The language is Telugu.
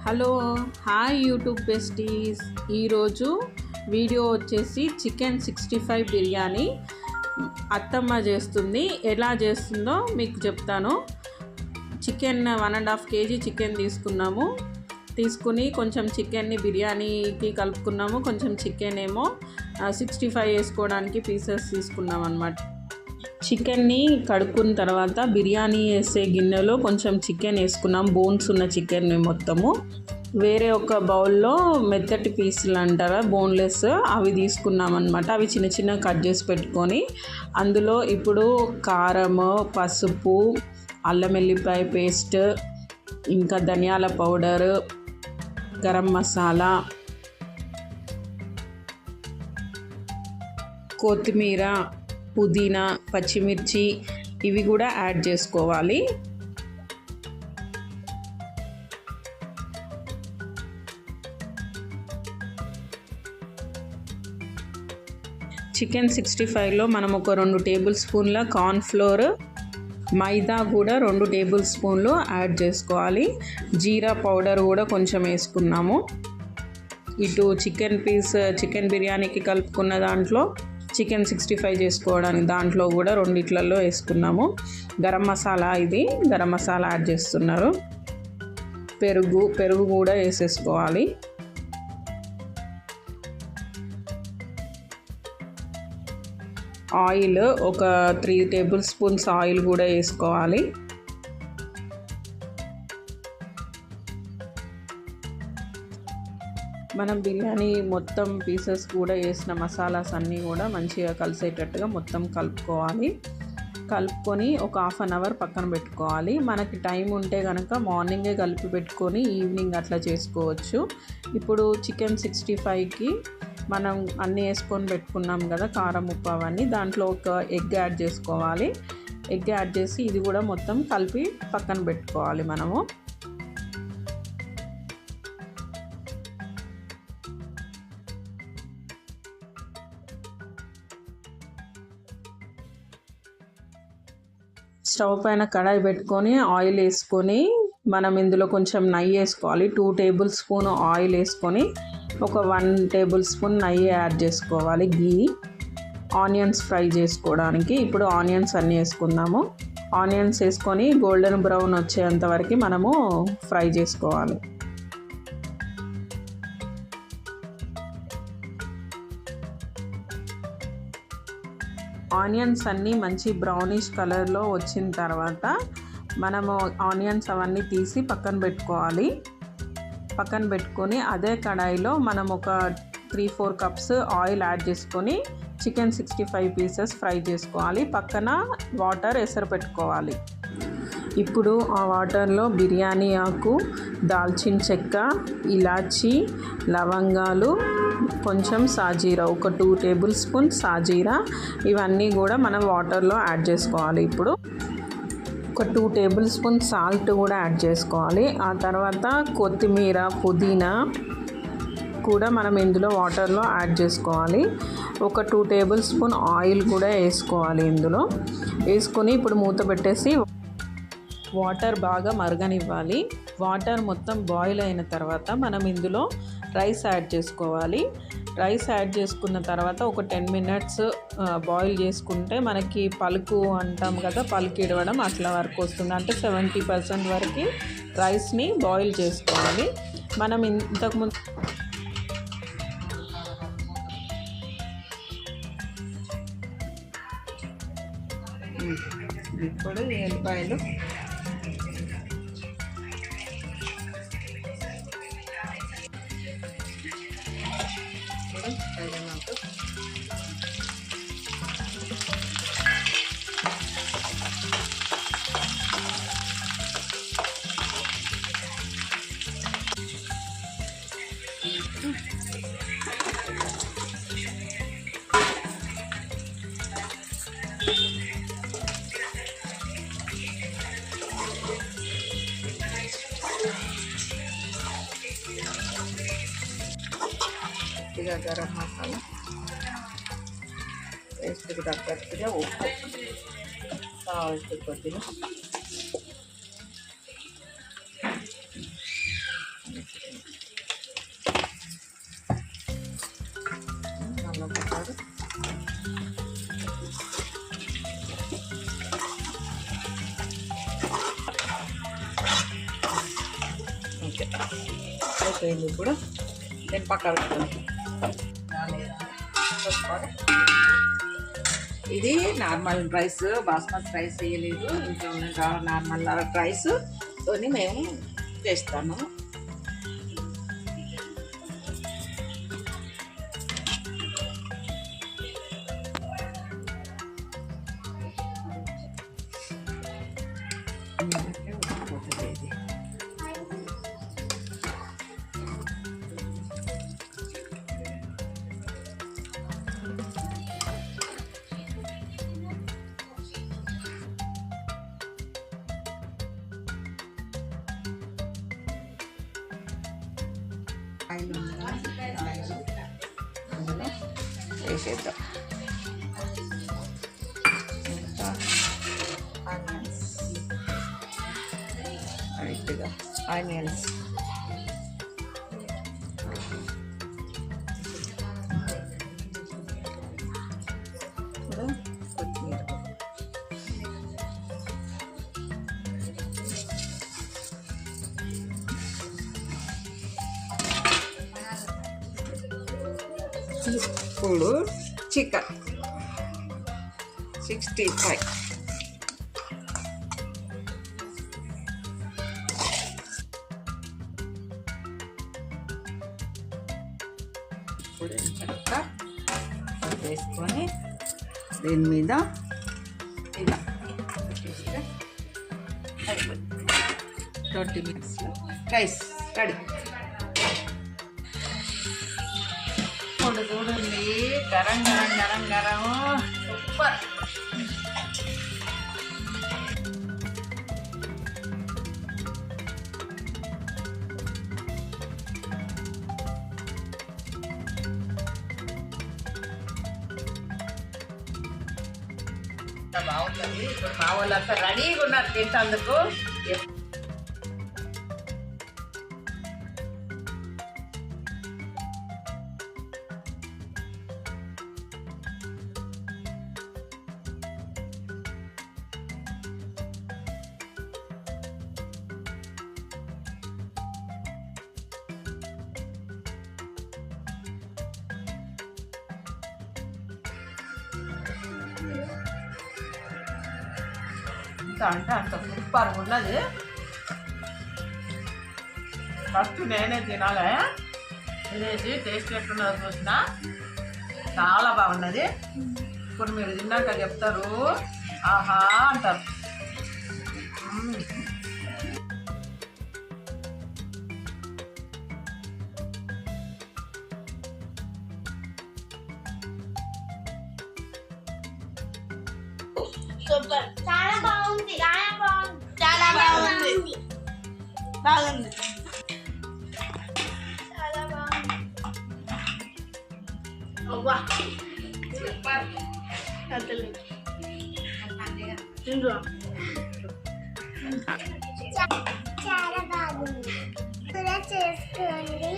Hello hi YouTube besties. ఈరోజు వీడియో వచ్చేసి చికెన్ 65 బిర్యానీ అత్తమ్మ చేస్తుంది. ఎలా చేస్తుందో మీకు చెప్తాను. చికెన్ 1.5 kg చికెన్ తీసుకుని కొంచెం చికెన్ని బిర్యానీకి కలుపుకున్నాము. కొంచెం చికెన్ ఏమో 65 వేసుకోవడానికి పీసెస్ తీసుకున్నాం అన్నమాట. చికెన్ని కడుక్కున్న తర్వాత బిర్యానీ వేసే గిన్నెలో కొంచెం చికెన్ వేసుకున్నాం. బోన్స్ ఉన్న చికెన్ మొత్తము వేరే ఒక బౌల్లో మెత్తటి పీసులు అంటారా బోన్లెస్ అవి తీసుకున్నాం అన్నమాట. అవి చిన్న చిన్న కట్ చేసి పెట్టుకొని అందులో ఇప్పుడు కారం, పసుపు, అల్లం వెల్లిపాయ పేస్ట్, ఇంకా ధనియాల పౌడర్, గరం మసాలా, కొత్తిమీర, పుదీనా, పచ్చిమిర్చి ఇవి కూడా యాడ్ చేసుకోవాలి. చికెన్ 65లో మనం ఒక 2 టేబుల్ స్పూన్ల కార్న్ఫ్లోర్, మైదా కూడా 2 టేబుల్ స్పూన్లు యాడ్ చేసుకోవాలి. జీరా పౌడర్ కూడా కొంచెం వేసుకున్నాము. ఇటు చికెన్ బిర్యానీకి కలుపుకున్న దాంట్లో చికెన్ 65 చేసుకోవడానికి దాంట్లో కూడా రెండిట్లలో వేసుకున్నాము. గరం మసాలా గరం మసాలా యాడ్ చేస్తున్నారు. పెరుగు కూడా వేసేసుకోవాలి. ఆయిల్ ఒక 3 టేబుల్ స్పూన్స్ ఆయిల్ కూడా వేసుకోవాలి. మనం బిర్యానీ మొత్తం పీసెస్ కూడా వేసిన మసాలాస్ అన్నీ కూడా మంచిగా కలిసేటట్టుగా మొత్తం కలుపుకొని ఒక 1/2 అవర్ పక్కన పెట్టుకోవాలి. మనకి టైం ఉంటే కనుక మార్నింగే కలిపి పెట్టుకొని ఈవినింగ్ అట్లా చేసుకోవచ్చు. ఇప్పుడు చికెన్ 65కి మనం అన్నీ వేసుకొని పెట్టుకున్నాం కదా, కారం, ఉప్పు అవన్నీ, దాంట్లో ఒక ఎగ్ యాడ్ చేసుకోవాలి. ఎగ్ యాడ్ చేసి ఇది కూడా మొత్తం కలిపి పక్కన పెట్టుకోవాలి మనము. స్టవ్ పైన కడాయి పెట్టుకొని ఆయిల్ వేసుకొని మనం ఇందులో కొంచెం నెయ్యి వేసుకోవాలి. 2 టేబుల్ స్పూన్ ఆయిల్ వేసుకొని ఒక 1 టేబుల్ స్పూన్ నెయ్యి యాడ్ చేసుకోవాలి. గీ ఆనియన్స్ ఫ్రై చేసుకోవడానికి ఇప్పుడు ఆనియన్స్ అన్నీ వేసుకుందాము. ఆనియన్స్ వేసుకొని గోల్డెన్ బ్రౌన్ వచ్చేంత వరకు మనము ఫ్రై చేసుకోవాలి. ఆనియన్స్ అన్నీ మంచి బ్రౌనిష్ కలర్లో వచ్చిన తర్వాత మనము ఆనియన్స్ అవన్నీ తీసి పక్కన పెట్టుకొని అదే కడాయిలో మనం ఒక 3-4 కప్స్ ఆయిల్ యాడ్ చేసుకొని చికెన్ 65 పీసెస్ ఫ్రై చేసుకోవాలి. పక్కన వాటర్ ఎసరు పెట్టుకోవాలి. ఇప్పుడు ఆ వాటర్లో బిర్యానీ ఆకు, దాల్చిన చెక్క, ఇలాచి, లవంగాలు, కొంచెం సాజీరా, ఒక 2 టేబుల్ స్పూన్ సాజీరా ఇవన్నీ కూడా మనం వాటర్లో యాడ్ చేసుకోవాలి. ఇప్పుడు ఒక 2 టేబుల్ స్పూన్ సాల్ట్ కూడా యాడ్ చేసుకోవాలి. ఆ తర్వాత కొత్తిమీర, పుదీనా కూడా మనం ఇందులో వాటర్లో యాడ్ చేసుకోవాలి. ఒక 2 టేబుల్ స్పూన్ ఆయిల్ కూడా వేసుకోవాలి. ఇందులో వేసుకొని ఇప్పుడు మూత పెట్టేసి వాటర్ బాగా మరగనివ్వాలి. వాటర్ మొత్తం బాయిల్ అయిన తర్వాత మనం ఇందులో రైస్ యాడ్ చేసుకోవాలి. రైస్ యాడ్ చేసుకున్న తర్వాత ఒక 10 మినిట్స్ బాయిల్ చేసుకుంటే మనకి పలుకు అంటాం కదా, పలుకు ఇడవడం అట్లా వరకు వస్తుంది. అంటే 70% వరకు రైస్ని బాయిల్ చేసుకోవాలి. మనం ఇంతకుముందు ఇప్పుడు ఎల్లిపాయలు గరం మసాలా టేస్ట్కి తగ్గట్టుగా ఉప్పు, సాల్ట్ కొద్దిగా అయిపోయింది. ఇప్పుడు నేను పక్కన పెట్టుకున్నాను. ఇది నార్మల్ రైస్, బాస్మతి రైస్ వేయలేదు, ఇంట్లో ఉన్న నార్మల్ రైస్ తోని మేము చేస్తాము. వేసేద్దాం. లైట్గా ఆనియన్స్, కొత్తిమీర, ఇప్పుడు చికెన్ 65. ఇప్పుడు చక్కగా వేసుకొని దీని మీద ఇలా పెట్టేస్తే 20 minutesలో రైస్ రెడీ. ఇప్పుడు చూడండి, గరం గరం గరం గరం సూపర్. బాగుంటుంది. ఇప్పుడు మా వాళ్ళంతా రెడీగా ఉన్నారు తింటందుకు. అంటే అంత సూపర్గా ఉన్నది. ఫస్ట్ నేనే తినాలి, తినేసి టేస్ట్ ఎట్లున్నదో చూసిన. చాలా బాగున్నది. ఇప్పుడు మీరు తిన్నాక చెప్తారు ఆహా అంటారు. సూపర్, చాలా బాగుంది, చాలా బాగుంది, చాలా బాగుంది, బాగుంది, చాలా బాగుంది. అవ్వా సూపర్. చాలా బాగుంది. చేసుకోండి.